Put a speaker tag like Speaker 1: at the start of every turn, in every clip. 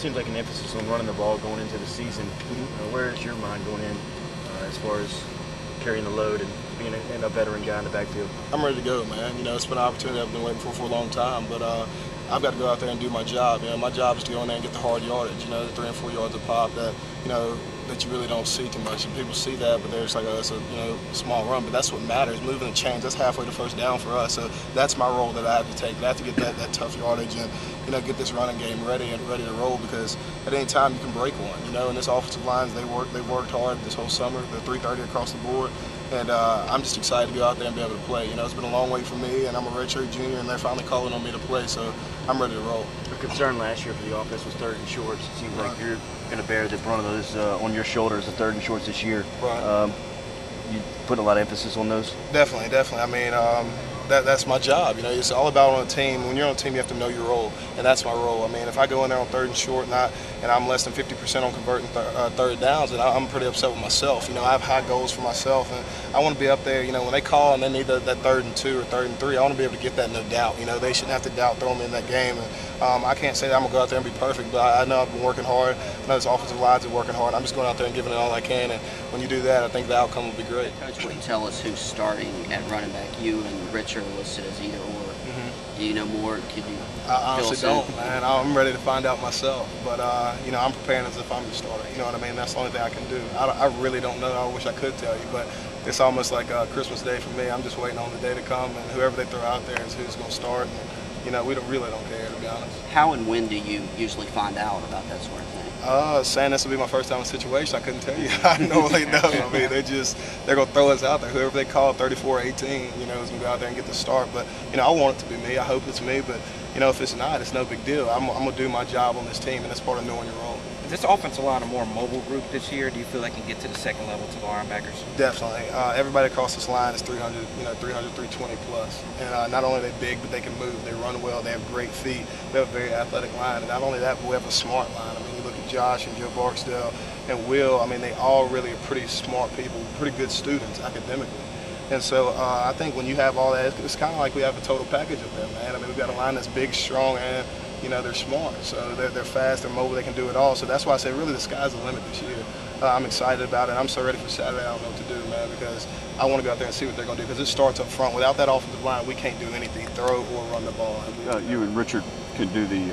Speaker 1: seems like an emphasis on running the ball going into the season. Where is your mind going in as far as carrying the load and being a veteran guy in the backfield?
Speaker 2: I'm ready to go, man. It's been an opportunity I've been waiting for a long time, but I've got to go out there and do my job. My job is to go in there and get the hard yardage, the 3 and 4 yards a pop that, that you really don't see too much. And people see that, but they're just like, oh, it's a small run. But that's what matters, moving the chains. That's halfway to first down for us. So that's my role that I have to take. I have to get that tough yardage and, get this running game ready to roll, because at any time you can break one. And this offensive lines, they've worked hard this whole summer. They're 330 across the board. And I'm just excited to go out there and be able to play. It's been a long wait for me, and I'm a redshirt junior, and they're finally calling on me to play, so I'm ready to roll.
Speaker 1: The concern last year for the offense was 3rd and shorts. It seems like you're going to bear the brunt of those on your shoulders, the 3rd and shorts this year.
Speaker 2: Right.
Speaker 1: You put a lot of emphasis on those?
Speaker 2: Definitely. I mean, that's my job. It's all about on a team. When you're on a team, you have to know your role, and that's my role. I mean, if I go in there on 3rd and short and I'm less than 50% on converting 3rd downs, and I'm pretty upset with myself. I have high goals for myself, and I want to be up there. When they call and they need that 3rd and 2 or 3rd and 3, I want to be able to get that no doubt. They shouldn't have to doubt throwing me in that game. And I can't say that I'm gonna go out there and be perfect, but I know I've been working hard. I know this offensive lines are working hard. I'm just going out there and giving it all I can, and when you do that, I think the outcome will be great.
Speaker 3: Coach, would you tell us who's starting at running back? You and Rich are listed as either or. Do you know more? Could you?
Speaker 2: I honestly don't, man. I'm ready to find out myself, but I'm preparing as if I'm the starter. You know what I mean? That's the only thing I can do. I really don't know. I wish I could tell you, but it's almost like Christmas Day for me. I'm just waiting on the day to come, and whoever they throw out there is who's going to start. And, we really don't care, to be honest.
Speaker 3: How and when do you usually find out about that sort of thing?
Speaker 2: Saying this will be my first time in a situation, I couldn't tell you. I normally know. I mean, they're going to throw us out there. Whoever they call 34-18, is going to go out there and get the start. But, I want it to be me. I hope it's me. But, if it's not, it's no big deal. I'm going to do my job on this team, and that's part of knowing your role.
Speaker 4: Is this offensive line a more mobile group this year? Do you feel they can get to the second level to the linebackers?
Speaker 2: Definitely. Everybody across this line is 300, 320 plus. And not only are they big, but they can move. They run well. They have great feet. We have a very athletic line. And not only that, but we have a smart line. I mean, you look at Josh and Joe Barksdale and Will. I mean, they all really are pretty smart people, pretty good students academically. And so I think when you have all that, it's kind of like we have a total package up there, man. I mean, we've got a line that's big, strong, and they're smart. So they're fast, they're mobile, they can do it all. So that's why I say really the sky's the limit this year. I'm excited about it. I'm so ready for Saturday. I don't know what to do, man, because I want to go out there and see what they're going to do, because it starts up front. Without that offensive line, we can't do anything, throw or run the ball.
Speaker 5: You and Richard can do the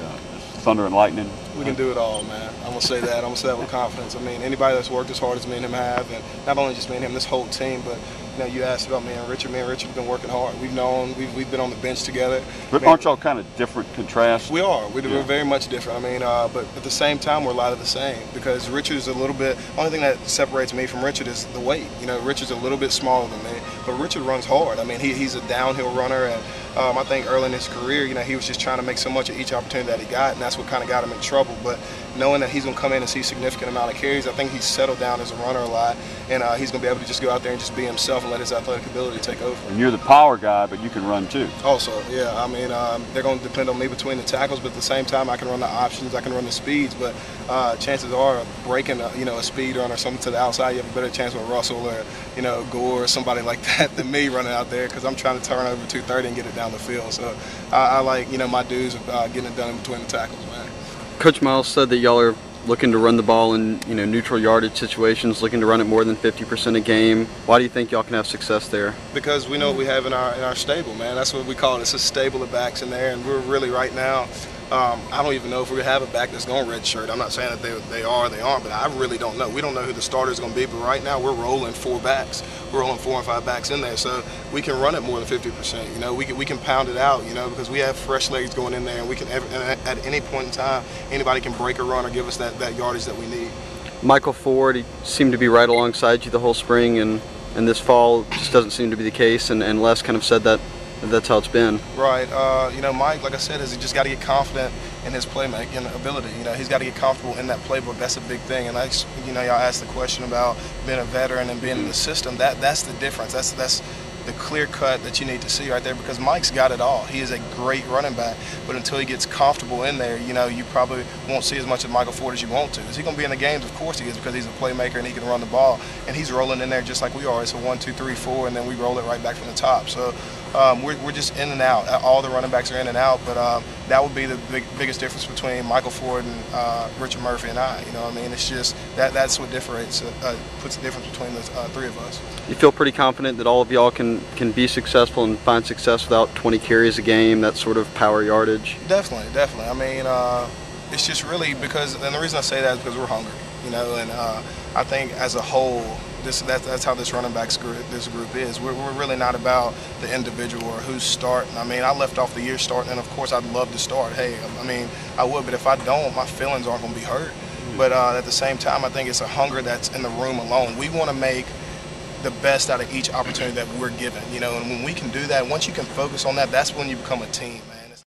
Speaker 5: thunder and lightning.
Speaker 2: We can do it all, man. I'm going to say that. I'm going to say that with confidence. I mean, anybody that's worked as hard as me and him have, and not only just me and him, this whole team, but you asked about me and Richard. Me and Richard have been working hard. We've been on the bench together.
Speaker 5: But aren't y'all kind of different contrasts?
Speaker 2: We are. We're very much different. I mean, but at the same time, we're a lot of the same, because Richard is a little bit. Only thing that separates me from Richard is the weight. Richard's a little bit smaller than me, but Richard runs hard. I mean, he's a downhill runner, and I think early in his career, he was just trying to make so much of each opportunity that he got, and that's what kind of got him in trouble. But knowing that he's going to come in and see a significant amount of carries, I think he's settled down as a runner a lot, and he's going to be able to just go out there and just be himself and let his athletic ability take over.
Speaker 5: And you're the power guy, but you can run too.
Speaker 2: Also, yeah. I mean, they're going to depend on me between the tackles, but at the same time, I can run the options, I can run the speeds. But chances are, breaking a speed run or something to the outside, you have a better chance with Russell or Gore or somebody like that than me running out there, because I'm trying to turn over 230 and get it down the field. So I like my dudes getting it done in between the tackles, man.
Speaker 6: Coach Miles said that y'all are looking to run the ball in neutral yardage situations, looking to run it more than 50% a game. Why do you think y'all can have success there?
Speaker 2: Because we know what we have in our stable, man. That's what we call it. It's a stable of backs in there, and we're really right now. I don't even know if we have a back that's going redshirt. I'm not saying that they are or they aren't, but I really don't know. We don't know who the starter is going to be, but right now we're rolling 4 backs. We're rolling 4 and 5 backs in there, so we can run it more than 50%. We can pound it out, because we have fresh legs going in there, and we can at any point in time, anybody can break a run or give us that yardage that we need.
Speaker 6: Michael Ford, he seemed to be right alongside you the whole spring, and this fall just doesn't seem to be the case, and Les kind of said that that's how it's been.
Speaker 2: Right. Mike, like I said, he just got to get confident in his playmaking ability. He's got to get comfortable in that playbook. That's a big thing. And y'all asked the question about being a veteran and being in the system. That's the difference. That's the clear cut that you need to see right there, because Mike's got it all. He is a great running back, but until he gets comfortable in there, you probably won't see as much of Michael Ford as you want to. Is he going to be in the games? Of course he is, because he's a playmaker and he can run the ball, and he's rolling in there just like we are. It's a 1, 2, 3, 4, and then we roll it right back from the top. So we're just in and out. All the running backs are in and out, but that would be the biggest difference between Michael Ford and Richard Murphy and I. You know what I mean? It's just that's what differentiates, puts the difference between the three of us.
Speaker 6: You feel pretty confident that all of y'all can be successful and find success without 20 carries a game, that sort of power yardage?
Speaker 2: Definitely. I mean, it's just really because, and the reason I say that is because we're hungry, you know, and I think as a whole, that's how this running backs group, this group is. We're really not about the individual or who's starting. I mean, I left off the year starting, and of course I'd love to start. Hey, I mean, I would, but if I don't, my feelings aren't going to be hurt. But at the same time, I think it's a hunger that's in the room alone. We want to make the best out of each opportunity that we're given, you know, and when we can do that, once you can focus on that, that's when you become a team.